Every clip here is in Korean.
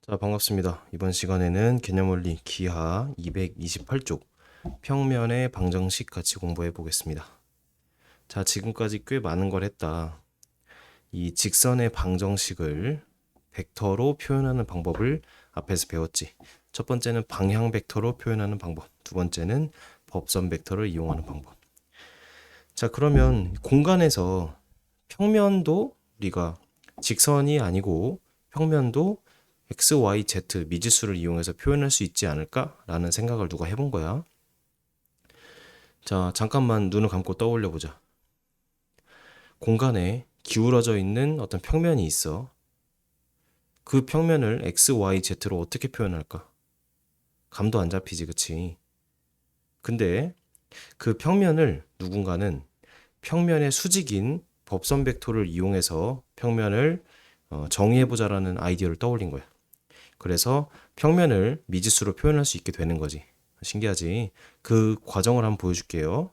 자, 반갑습니다. 이번 시간에는 개념원리 기하 228쪽 평면의 방정식 같이 공부해 보겠습니다. 자, 지금까지 꽤 많은 걸 했다. 이 직선의 방정식을 벡터로 표현하는 방법을 앞에서 배웠지. 첫 번째는 방향 벡터로 표현하는 방법. 두 번째는 법선 벡터를 이용하는 방법. 자, 그러면 공간에서 평면도 우리가 직선이 아니고 평면도 x, y, z 미지수를 이용해서 표현할 수 있지 않을까라는 생각을 누가 해본 거야. 자, 잠깐만 눈을 감고 떠올려 보자. 공간에 기울어져 있는 어떤 평면이 있어. 그 평면을 x, y, z로 어떻게 표현할까? 감도 안 잡히지, 그치? 근데 그 평면을 누군가는 평면의 수직인 법선 벡터를 이용해서 평면을 정의해보자라는 아이디어를 떠올린 거야. 그래서 평면을 미지수로 표현할 수 있게 되는 거지. 신기하지? 그 과정을 한번 보여줄게요.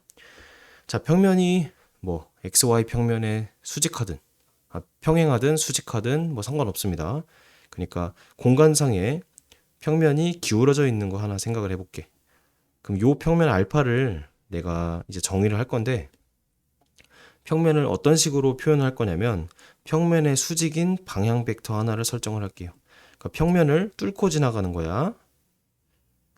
자, 평면이 뭐 XY 평면에 수직하든 평행하든 수직하든 뭐 상관없습니다. 그러니까 공간상에 평면이 기울어져 있는 거 하나 생각을 해볼게. 그럼 요 평면 알파를 내가 이제 정의를 할 건데 평면을 어떤 식으로 표현할 거냐면 평면의 수직인 방향 벡터 하나를 설정을 할게요. 그러니까 평면을 뚫고 지나가는 거야.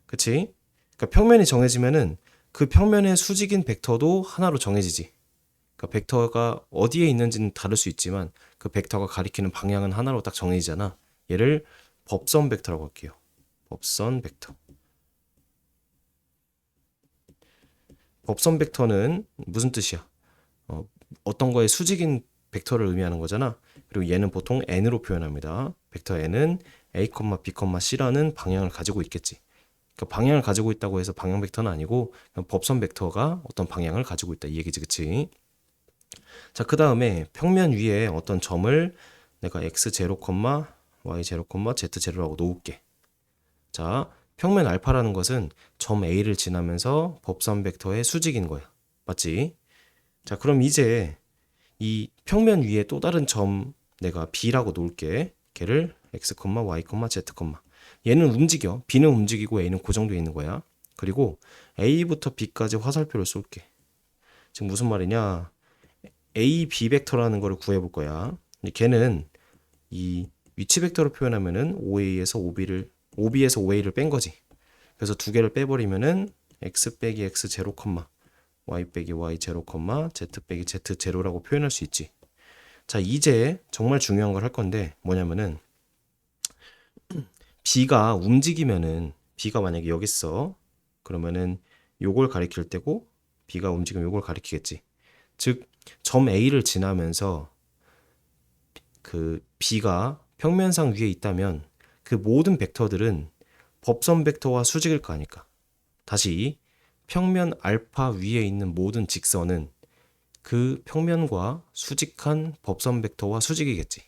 그치? 그러니까 평면이 정해지면은 그 평면의 수직인 벡터도 하나로 정해지지. 그러니까 벡터가 어디에 있는지는 다를 수 있지만 그 벡터가 가리키는 방향은 하나로 딱 정해지잖아. 얘를 법선 벡터라고 할게요. 법선 벡터. 법선 bek터는 무슨 뜻이야? 어떤 거의 수직인 벡터를 의미하는 거잖아. 그리고 얘는 보통 n으로 표현합니다. 벡터 n은 a, b, c라는 방향을 가지고 있겠지. 그러니까 방향을 가지고 있다고 해서 방향 벡터는 아니고 그냥 법선 벡터가 어떤 방향을 가지고 있다 이 얘기지, 그치? 자, 그 다음에 평면 위에 어떤 점을 내가 x0, y0, z0라고 놓을게. 자, 평면 알파라는 것은 점 A를 지나면서 법선 벡터의 수직인 거야. 맞지? 자, 그럼 이제 이 평면 위에 또 다른 점 내가 B라고 놓을게. 걔를 x, y, z, 얘는 움직여. B는 움직이고 A는 고정되어 있는 거야. 그리고 A부터 B까지 화살표를 쏠게. 지금 무슨 말이냐? A, B 벡터라는 거를 구해볼 거야. 걔는 이 위치 벡터로 표현하면은 OA에서 OB에서 OA를 뺀 거지. 그래서 두 개를 빼버리면은 x 빼기 x 제로 y 빼기 y 제로 z 빼기 z 제로라고 표현할 수 있지. 자, 이제 정말 중요한 걸 할 건데 뭐냐면은 B가 움직이면은 B가 만약에 여기 있어. 그러면은 요걸 가리킬 때고 B가 움직이면 요걸 가리키겠지. 즉, 점 A를 지나면서 그 B가 평면상 위에 있다면 그 모든 벡터들은 법선 벡터와 수직일 거 아닐까. 다시 평면 알파 위에 있는 모든 직선은 그 평면과 수직한 법선 벡터와 수직이겠지.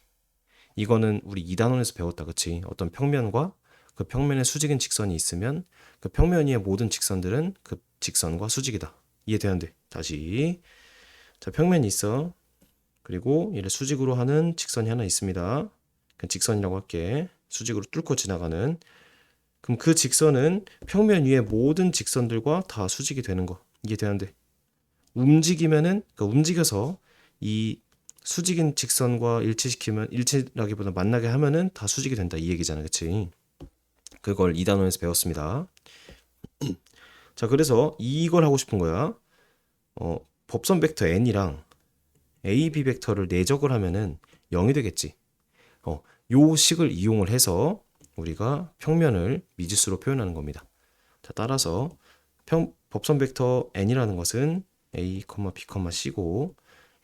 이거는 우리 2단원에서 배웠다, 그치? 어떤 평면과 그 평면에 수직인 직선이 있으면 그 평면 위의 모든 직선들은 그 직선과 수직이다. 이해되는데 다시 자, 평면이 있어. 그리고 얘를 수직으로 하는 직선이 하나 있습니다. 그 직선이라고 할게. 수직으로 뚫고 지나가는. 그럼 그 직선은 평면 위의 모든 직선들과 다 수직이 되는 거. 이해되는데 움직이면은 그러니까 움직여서 이 수직인 직선과 일치시키면 일치라기보다 만나게 하면은 다 수직이 된다 이 얘기잖아, 그치? 그걸 2단원에서 배웠습니다. 자, 그래서 이걸 하고 싶은 거야. 법선 벡터 n이랑 a, b 벡터를 내적을 하면은 0이 되겠지. 요 식을 이용을 해서 우리가 평면을 미지수로 표현하는 겁니다. 자, 따라서 법선 벡터 n이라는 것은 a, b, c고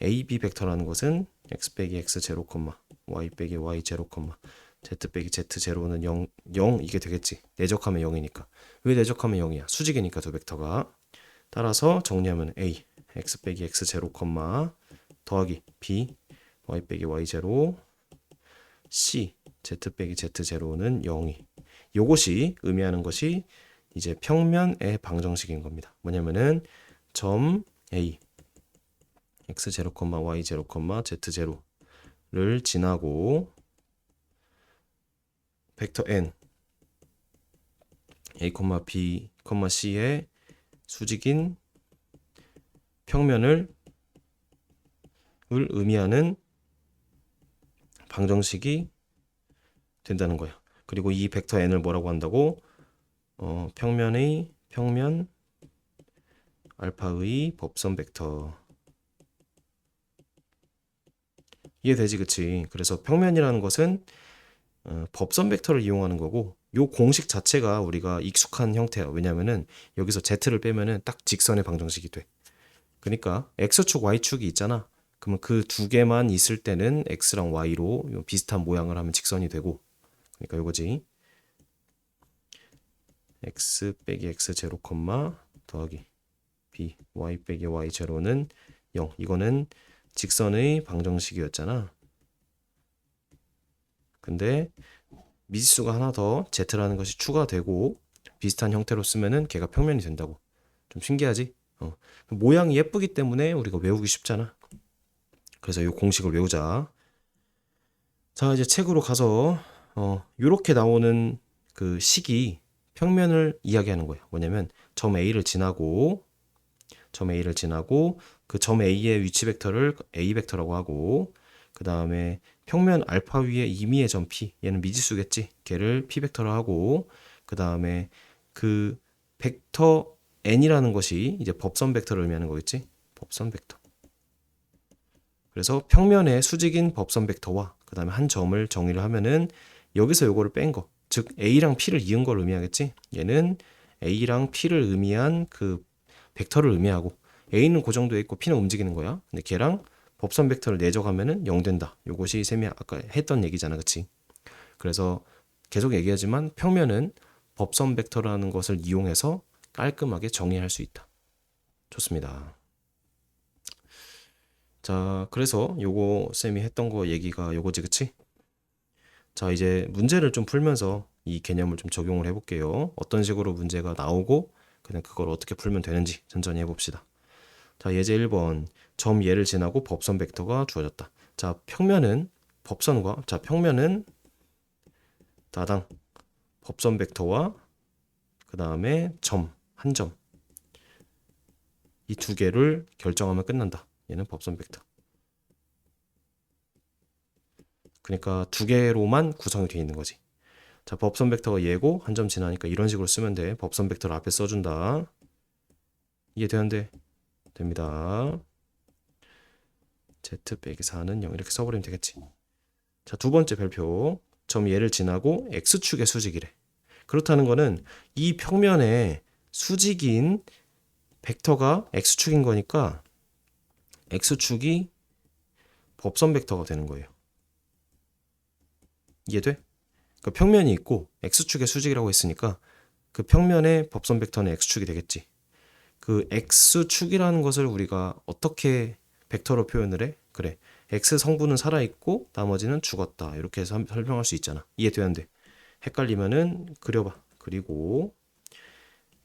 a, b 벡터라는 것은 x 빼기 x 제로, y 빼기 y 제로, z 빼기 z 제로는 0 이게 되겠지. 내적하면 0이니까. 왜 내적하면 0이야? 수직이니까 두 벡터가. 따라서 정리하면 a, x 빼기 x 제로, 더하기 b, y 빼기 y 제로, c, z 빼기 z 제로는 0이. 요것이 의미하는 것이 이제 평면의 방정식인 겁니다. 뭐냐면은 점 A x0, y0, z0를 지나고 벡터 n a, b, c의 수직인 평면을 의미하는 방정식이 된다는 거야. 그리고 이 벡터 n을 뭐라고 한다고? 평면 알파의 법선 벡터. 이해되지, 그치? 그래서 평면이라는 것은 법선 벡터를 이용하는 거고, 요 공식 자체가 우리가 익숙한 형태야. 왜냐면은 여기서 z를 빼면은 딱 직선의 방정식이 돼. 그러니까 x축, y축이 있잖아. 그러면 그 두 개만 있을 때는 x랑 y로 비슷한 모양을 하면 직선이 되고, 그러니까 요거지. x 빼기 x 제로 콤마 더하기 b y 빼기 y 제로는 0. 이거는 직선의 방정식이었잖아. 근데 미지수가 하나 더 z라는 것이 추가되고 비슷한 형태로 쓰면은 걔가 평면이 된다고. 좀 신기하지? 모양이 예쁘기 때문에 우리가 외우기 쉽잖아. 그래서 이 공식을 외우자. 자, 이제 책으로 가서 요렇게 나오는 그 식이 평면을 이야기하는 거예요. 뭐냐면 점 A를 지나고 그 점 A의 위치 벡터를 A 벡터라고 하고, 그 다음에 평면 알파 위에 임의의 점 P, 얘는 미지수겠지? 걔를 P 벡터로 하고, 그 다음에 그 벡터 N이라는 것이 이제 법선 벡터를 의미하는 거겠지? 법선 벡터. 그래서 평면의 수직인 법선 벡터와 그 다음에 한 점을 정의를 하면은 여기서 요거를 뺀 거, 즉 A랑 P를 이은 걸 의미하겠지? 얘는 A랑 P를 의미한 그 벡터를 의미하고, A는 고정되어 있고 P는 움직이는 거야. 근데 걔랑 법선 벡터를 내적하면은 0 된다. 요것이 쌤이 아까 했던 얘기잖아, 그치? 그래서 계속 얘기하지만 평면은 법선 벡터라는 것을 이용해서 깔끔하게 정의할 수 있다. 좋습니다. 자, 그래서 요거 쌤이 했던 거 얘기가 요거지, 그치? 자, 이제 문제를 좀 풀면서 이 개념을 좀 적용을 해볼게요. 어떤 식으로 문제가 나오고 그냥 그걸 어떻게 풀면 되는지 천천히 해봅시다. 자, 예제 1번. 점 얘를 지나고 법선 벡터가 주어졌다. 자, 평면은 따당 법선 벡터와 그 다음에 한 점. 이 두 개를 결정하면 끝난다. 얘는 법선 벡터. 그러니까 두 개로만 구성이 되어 있는 거지. 자, 법선 벡터가 얘고 한 점 지나니까 이런 식으로 쓰면 돼. 법선 벡터를 앞에 써준다. 이해되는데? 됩니다. z 빼기 4는 0 이렇게 써버리면 되겠지. 자, 두 번째 별표. 점 얘를 지나고 x축의 수직이래. 그렇다는 거는 이 평면에 수직인 벡터가 x축인 거니까 x축이 법선 벡터가 되는 거예요. 이해돼? 그 평면이 있고 x축의 수직이라고 했으니까 그 평면의 법선 벡터는 x축이 되겠지. 그 x축이라는 것을 우리가 어떻게 벡터로 표현을 해? 그래. x 성분은 살아있고 나머지는 죽었다. 이렇게 해서 설명할 수 있잖아. 이해되는데? 헷갈리면은 그려봐. 그리고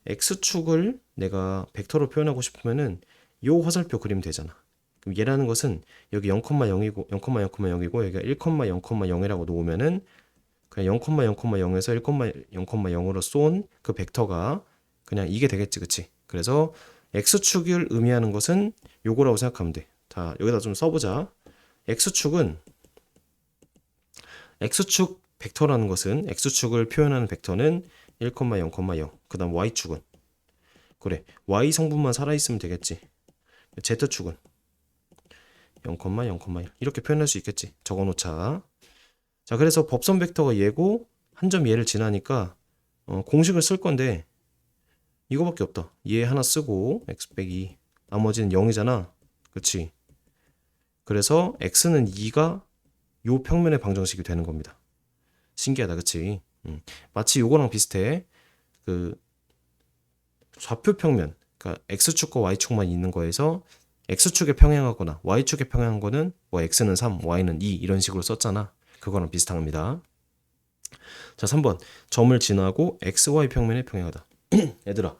x축을 내가 벡터로 표현하고 싶으면은 요 화살표 그리면 되잖아. 그럼 얘라는 것은 여기 0,0이고 0,0,0이고 여기가 1,0,0,0이라고 놓으면은 그냥 0,0,0에서 1,0,0,0으로 쏜 그 벡터가 그냥 이게 되겠지, 그치? 그래서 x축을 의미하는 것은 요거라고 생각하면 돼. 자, 여기다 좀 써보자. x축 벡터라는 것은 x축을 표현하는 벡터는 1,0,0. 그 다음 y축은 그래, y 성분만 살아있으면 되겠지. z축은 0,0,1 이렇게 표현할 수 있겠지. 적어놓자. 자, 그래서 법선 벡터가 얘고 한 점 얘를 지나니까 공식을 쓸 건데 이거밖에 없다. 얘 하나 쓰고 x 빼기 나머지는 0이잖아. 그치? 그래서 x는 2가 요 평면의 방정식이 되는 겁니다. 신기하다, 그치? 마치 요거랑 비슷해. 그 좌표 평면, 그러니까 x축과 y축만 있는 거에서 x축에 평행하거나 y축에 평행한 거는 뭐 x는 3, y는 2 이런 식으로 썼잖아. 그거랑 비슷합니다. 자, 3번. 점을 지나고 xy 평면에 평행하다. 얘들아,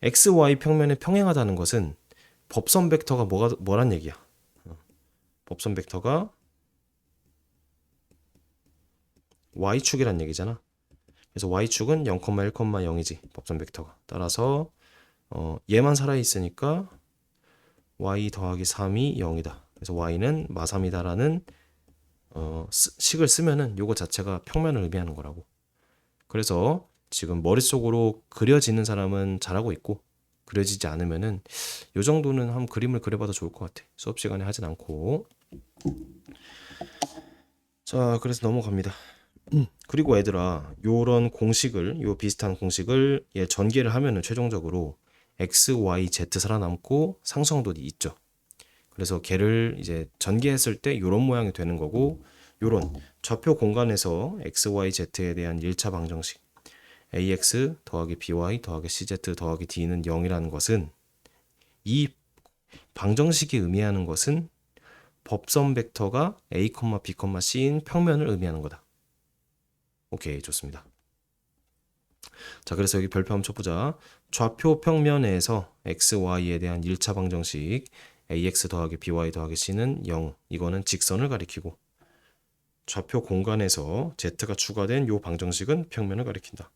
xy 평면에 평행하다는 것은 법선 벡터가 뭐란 얘기야? 법선 벡터가 y축이란 얘기잖아. 그래서 y축은 0, 1, 0이지 법선 벡터가. 따라서 얘만 살아있으니까 y 더하기 3이 0이다. 그래서 y는 마3이다라는 식을 쓰면은 요거 자체가 평면을 의미하는 거라고. 그래서 지금 머릿속으로 그려지는 사람은 잘하고 있고 그려지지 않으면은 요 정도는 한번 그림을 그려봐도 좋을 것 같아. 수업 시간에 하진 않고. 자, 그래서 넘어갑니다. 그리고 얘들아, 요런 공식을, 요 비슷한 공식을 얘 전개를 하면은 최종적으로 x, y, z 살아남고 상수항도 있죠. 그래서 걔를 이제 전개했을 때 요런 모양이 되는 거고, 요런 좌표 공간에서 x, y, z에 대한 1차 방정식 ax 더하기 by 더하기 cz 더하기 d는 0이라는 것은, 이 방정식이 의미하는 것은 법선 벡터가 a, b, c인 평면을 의미하는 거다. 오케이, 좋습니다. 자, 그래서 여기 별표 한번 쳐보자. 좌표 평면에서 x, y에 대한 1차 방정식 ax 더하기 by 더하기 c는 0. 이거는 직선을 가리키고, 좌표 공간에서 z가 추가된 요 방정식은 평면을 가리킨다.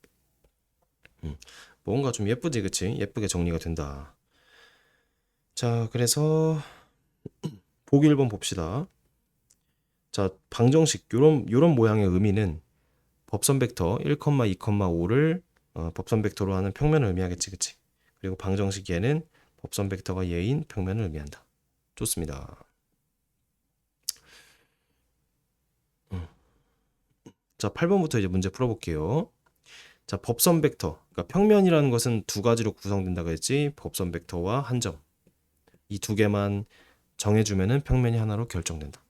뭔가 좀 예쁘지, 그치? 예쁘게 정리가 된다. 자, 그래서 보기 1번 봅시다. 자, 방정식 요런 모양의 의미는 법선 벡터 1, 2, 5를 법선 벡터로 하는 평면을 의미하겠지, 그치? 그리고 방정식 얘는 법선 벡터가 얘인 평면을 의미한다. 좋습니다. 자, 8번부터 이제 문제 풀어볼게요. 자, 법선 벡터. 그러니까 평면이라는 것은 두 가지로 구성된다고 했지. 법선 벡터와 한 점. 이 두 개만 정해주면은 평면이 하나로 결정된다.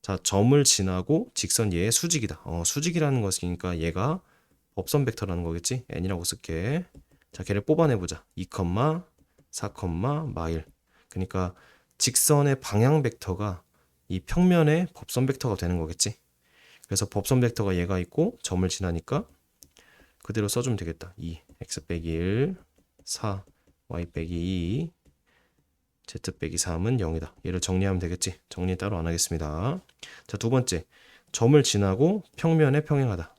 자, 점을 지나고 직선 얘의 수직이다. 수직이라는 것이니까 얘가 법선 벡터라는 거겠지. n이라고 쓸게. 자, 걔를 뽑아내보자. 2, 4, 마일. 그러니까 직선의 방향 벡터가 이 평면의 법선 벡터가 되는 거겠지. 그래서 법선 벡터가 얘가 있고 점을 지나니까 그대로 써주면 되겠다. 2, x 빼기 1, 4, y 빼기 2, z 빼기 3은 0이다. 얘를 정리하면 되겠지. 정리 따로 안 하겠습니다. 자, 두 번째. 점을 지나고 평면에 평행하다.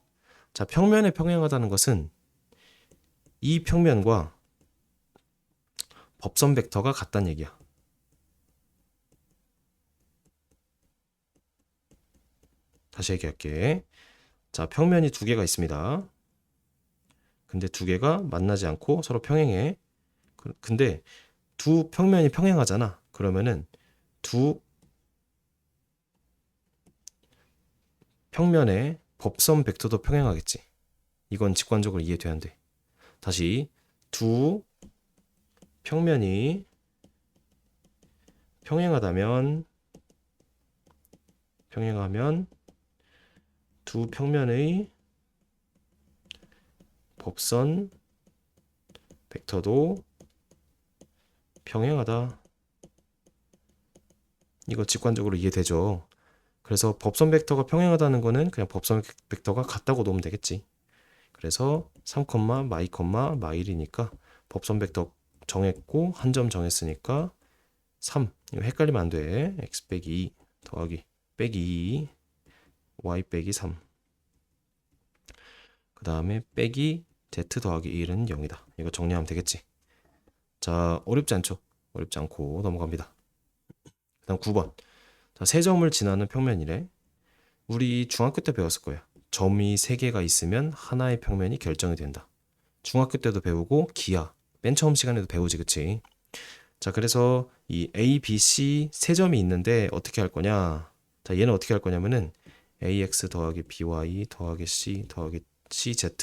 자, 평면에 평행하다는 것은 이 평면과 법선 벡터가 같다는 얘기야. 다시 얘기할게. 자, 평면이 두 개가 있습니다. 근데 두 개가 만나지 않고 서로 평행해. 근데 두 평면이 평행하잖아. 그러면은 두 평면의 법선 벡터도 평행하겠지. 이건 직관적으로 이해돼야 돼. 다시 두 평면이 평행하면 두 평면의 법선 벡터도 평행하다. 이거 직관적으로 이해되죠? 그래서 법선 벡터가 평행하다는 거는 그냥 법선 벡터가 같다고 놓으면 되겠지. 그래서 3, 마일이니까 법선 벡터 정했고 한 점 정했으니까 3. 이거 헷갈리면 안 돼. x 빼기 2 더하기 빼기 2 y 빼기 3. 그 다음에 빼기 z 더하기 1은 0이다. 이거 정리하면 되겠지. 자, 어렵지 않죠? 어렵지 않고 넘어갑니다. 그 다음 9번. 자, 세 점을 지나는 평면이래. 우리 중학교 때 배웠을 거야. 점이 3개가 있으면 하나의 평면이 결정이 된다. 중학교 때도 배우고 기하. 맨 처음 시간에도 배우지, 그치? 자, 그래서 이 A, B, C 세 점이 있는데 어떻게 할 거냐? 자, 얘는 어떻게 할 거냐면은 AX 더하기 BY 더하기 C 더하기 CZ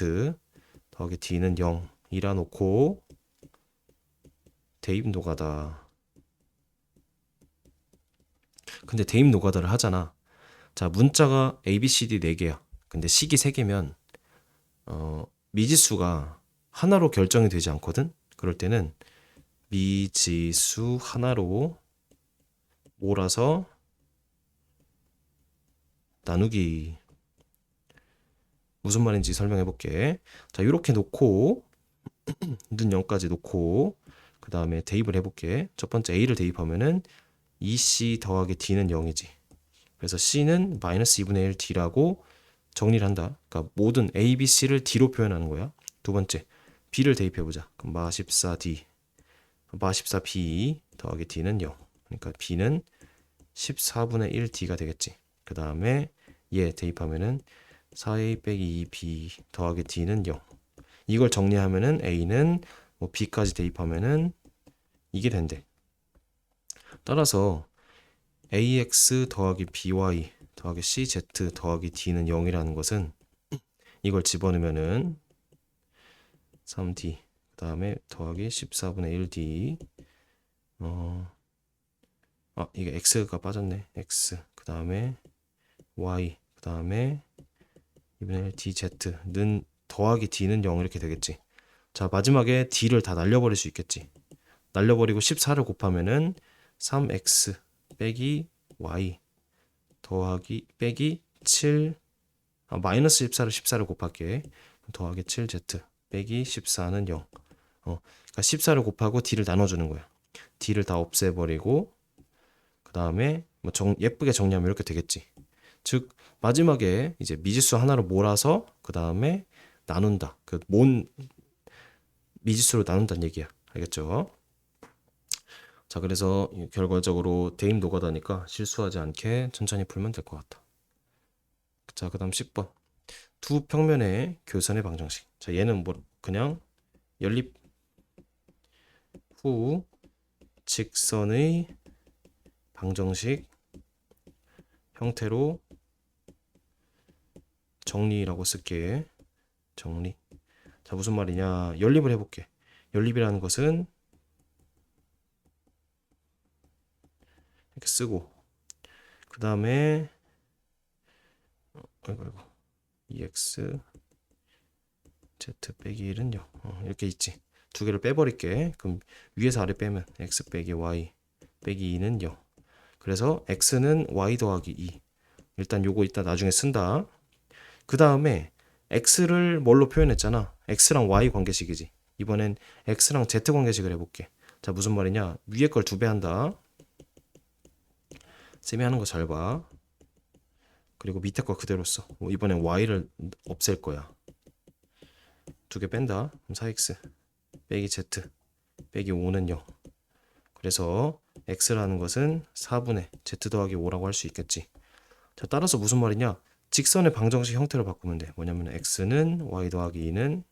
더하기 D는 0이라 놓고 대입 노가다. 근데 대입 노가다를 하잖아. 자, 문자가 A, B, C, D 4개야. 근데 식이 3개면 미지수가 하나로 결정이 되지 않거든? 그럴 때는 미지수 하나로 몰아서 나누기. 무슨 말인지 설명해 볼게. 자, 이렇게 놓고 눈 0까지 놓고 그 다음에 대입을 해볼게. 첫 번째 A를 대입하면은 2C 더하기 D는 0이지. 그래서 C는 마이너스 2분의 1 D라고 정리를 한다. 그러니까 모든 A, B, C를 D로 표현하는 거야. 두 번째, B를 대입해보자. 그럼 마 14D, 마 14B 더하기 D는 0. 그러니까 B는 14분의 1D가 되겠지. 그 다음에 얘 대입하면은 4A 빼기 2B 더하기 D는 0. 이걸 정리하면은 A는 뭐 B까지 대입하면은 이게 된대. 따라서 AX 더하기 BY 더하기 CZ 더하기 D는 0이라는 것은 이걸 집어넣으면은 3D 그 다음에 더하기 14분의 1D 이게 X가 빠졌네. X 그 다음에 Y 그 다음에 2분의 1 DZ는 더하기 D는 0 이렇게 되겠지. 자, 마지막에 D를 다 날려버릴 수 있겠지. 날려버리고 14를 곱하면은 3X 빼기 Y 더하기 빼기 7 마이너스 14를 곱할게. 더하기 7Z 빼기 14는 0. 그러니까 14를 곱하고 D를 나눠주는 거야. D를 다 없애버리고 그 다음에 뭐 예쁘게 정리하면 이렇게 되겠지. 즉 마지막에 이제 미지수 하나로 몰아서 그 다음에 나눈다. 그 뭔 미지수로 나눈다는 얘기야. 알겠죠? 자, 그래서 결과적으로 대입 노가다니까 실수하지 않게 천천히 풀면 될 것 같다. 자, 그 다음 10번. 두 평면의 교선의 방정식. 자, 얘는 뭐 그냥 연립 후 직선의 방정식 형태로 정리라고 쓸게. 정리. 자, 무슨 말이냐? 연립을 해볼게. 연립이라는 것은 이렇게 쓰고 그 다음에 아이고 2x z 빼기 1은 0 이렇게 있지. 두 개를 빼버릴게. 그럼 위에서 아래 빼면 x 빼기 y 빼기 2는 0. 그래서 x는 y 더하기 2. 일단 요거 이따 나중에 쓴다. 그 다음에 x를 뭘로 표현했잖아. x랑 y 관계식이지. 이번엔 x랑 z 관계식을 해볼게. 자, 무슨 말이냐? 위에 걸 2배 한다. 쌤이 하는 거 잘 봐. 그리고 밑에 거 그대로 써. 이번엔 y를 없앨 거야. 2개 뺀다. 그럼 4x 빼기 z 빼기 5는 0. 그래서 x라는 것은 4분의 z 더하기 5라고 할 수 있겠지. 자, 따라서 무슨 말이냐? 직선의 방정식 형태로 바꾸면 돼. 뭐냐면 x는 y 더하기 2는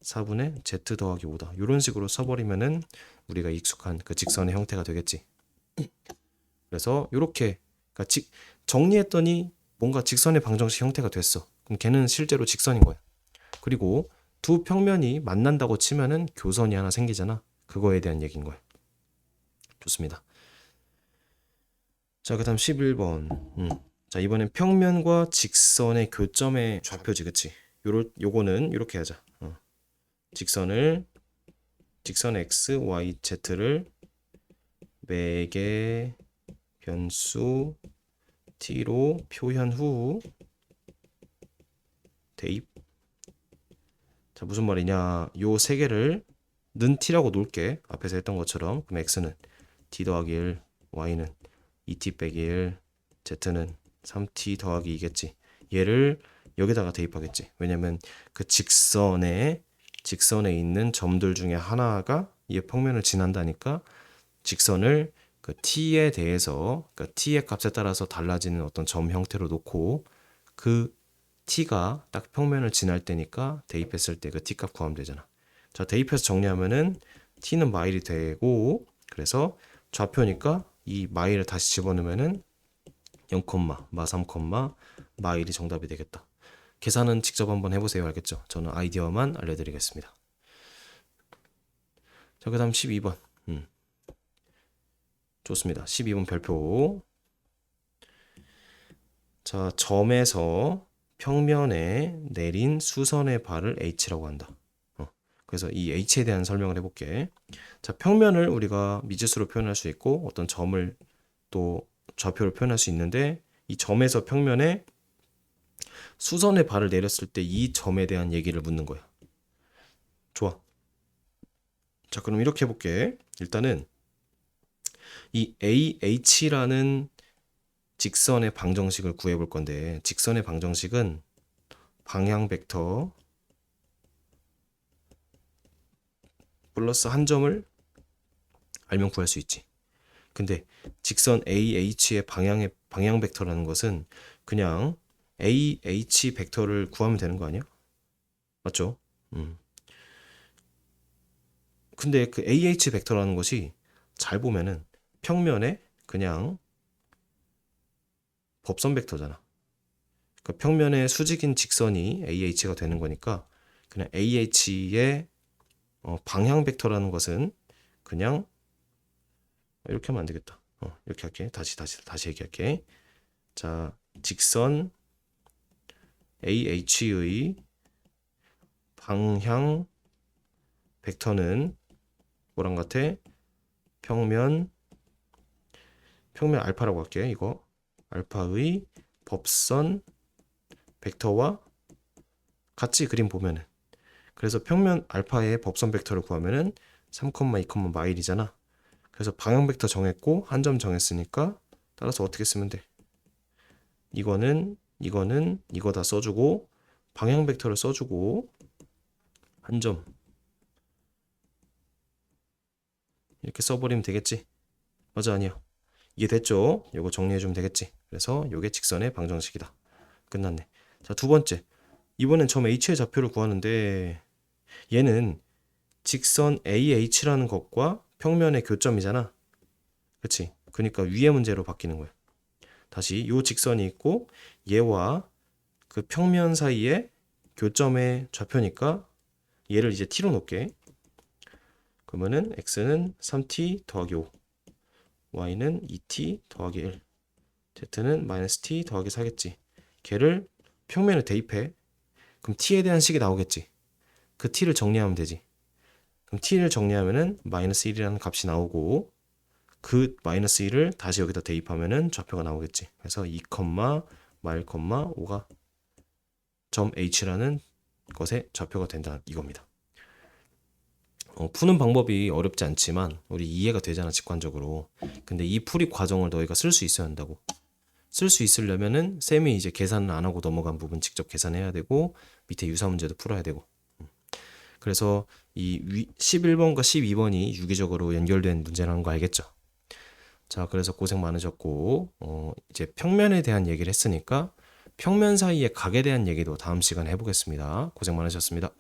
4분의 z 더하기 5다. 이런 식으로 써버리면은 우리가 익숙한 그 직선의 형태가 되겠지. 그래서 이렇게 그러니까 정리했더니 뭔가 직선의 방정식 형태가 됐어. 그럼 걔는 실제로 직선인 거야. 그리고 두 평면이 만난다고 치면은 교선이 하나 생기잖아. 그거에 대한 얘기인 거야. 좋습니다. 자, 그 다음 11번. 자, 이번엔 평면과 직선의 교점의 좌표지, 그치? 요거는 이렇게 하자. 직선 x, y, z를 매개 변수 t로 표현 후 대입. 자, 무슨 말이냐? 요 세 개를 는 t라고 놓을게. 앞에서 했던 것처럼. 그럼 x는 t 더하기 1, y는 2t 빼기 1, z는 3t 더하기 2겠지. 얘를 여기다가 대입하겠지. 왜냐면 그 직선에 있는 점들 중에 하나가 이 평면을 지난다니까 직선을 그 t에 대해서 그러니까 t의 값에 따라서 달라지는 어떤 점 형태로 놓고 그 t가 딱 평면을 지날 때니까 대입했을 때 그 t 값 구하면 되잖아. 자, 대입해서 정리하면은 t는 마일이 되고 그래서 좌표니까 이 마일을 다시 집어넣으면은 0, 마 3, 마일이 정답이 되겠다. 계산은 직접 한번 해보세요. 알겠죠? 저는 아이디어만 알려드리겠습니다. 자, 그 다음 12번. 좋습니다. 12번 별표. 자, 점에서 평면에 내린 수선의 발을 H라고 한다. 그래서 이 H에 대한 설명을 해볼게. 자, 평면을 우리가 미지수로 표현할 수 있고 어떤 점을 또 좌표로 표현할 수 있는데 이 점에서 평면에 수선의 발을 내렸을 때 이 점에 대한 얘기를 묻는 거야. 좋아. 자, 그럼 이렇게 해볼게. 일단은 이 AH라는 직선의 방정식을 구해 볼 건데, 직선의 방정식은 방향 벡터 플러스 한 점을 알면 구할 수 있지. 근데 직선 AH의 방향 벡터라는 것은 그냥 AH 벡터를 구하면 되는 거 아니야? 맞죠? 근데 그 AH 벡터라는 것이 잘 보면은 평면에 그냥 법선 벡터잖아. 그러니까 평면에 수직인 직선이 AH가 되는 거니까 그냥 AH의 방향 벡터라는 것은 그냥 이렇게 하면 안 되겠다. 이렇게 할게. 다시 얘기할게. 자, 직선 AH의 방향 벡터는 뭐랑 같아? 평면 알파라고 할게. 이거 알파의 법선 벡터와 같이 그림 보면은, 그래서 평면 알파의 법선 벡터를 구하면은 3, 2, 마일이잖아. 그래서 방향 벡터 정했고 한 점 정했으니까 따라서 어떻게 쓰면 돼? 이거는 이거 다 써주고 방향 벡터를 써주고 한 점 이렇게 써버리면 되겠지. 맞아, 아니야? 이해됐죠? 이거 정리해주면 되겠지. 그래서 이게 직선의 방정식이다. 끝났네. 자, 두 번째. 이번엔 점 H의 좌표를 구하는데 얘는 직선 AH라는 것과 평면의 교점이잖아. 그치? 그러니까 위의 문제로 바뀌는 거야. 다시 요 직선이 있고 얘와 그 평면 사이에 교점의 좌표니까 얘를 이제 t로 놓을게. 그러면은 x는 3t 더하기 5, y는 2t 더하기 1, z는 마이너스 t 더하기 4겠지. 걔를 평면에 대입해. 그럼 t에 대한 식이 나오겠지. 그 t를 정리하면 되지. 그럼 t를 정리하면은 마이너스 1이라는 값이 나오고 그 마이너스 1을 다시 여기다 대입하면은 좌표가 나오겠지. 그래서 2, 마일, 5가 점 h라는 것의 좌표가 된다 이겁니다. 푸는 방법이 어렵지 않지만 우리 이해가 되잖아, 직관적으로. 근데 이 풀이 과정을 너희가 쓸 수 있어야 한다고. 쓸 수 있으려면은 쌤이 이제 계산을 안 하고 넘어간 부분 직접 계산해야 되고 밑에 유사 문제도 풀어야 되고. 그래서 이 11번과 12번이 유기적으로 연결된 문제라는 거 알겠죠? 자, 그래서 고생 많으셨고 이제 평면에 대한 얘기를 했으니까 평면 사이의 각에 대한 얘기도 다음 시간에 해보겠습니다. 고생 많으셨습니다.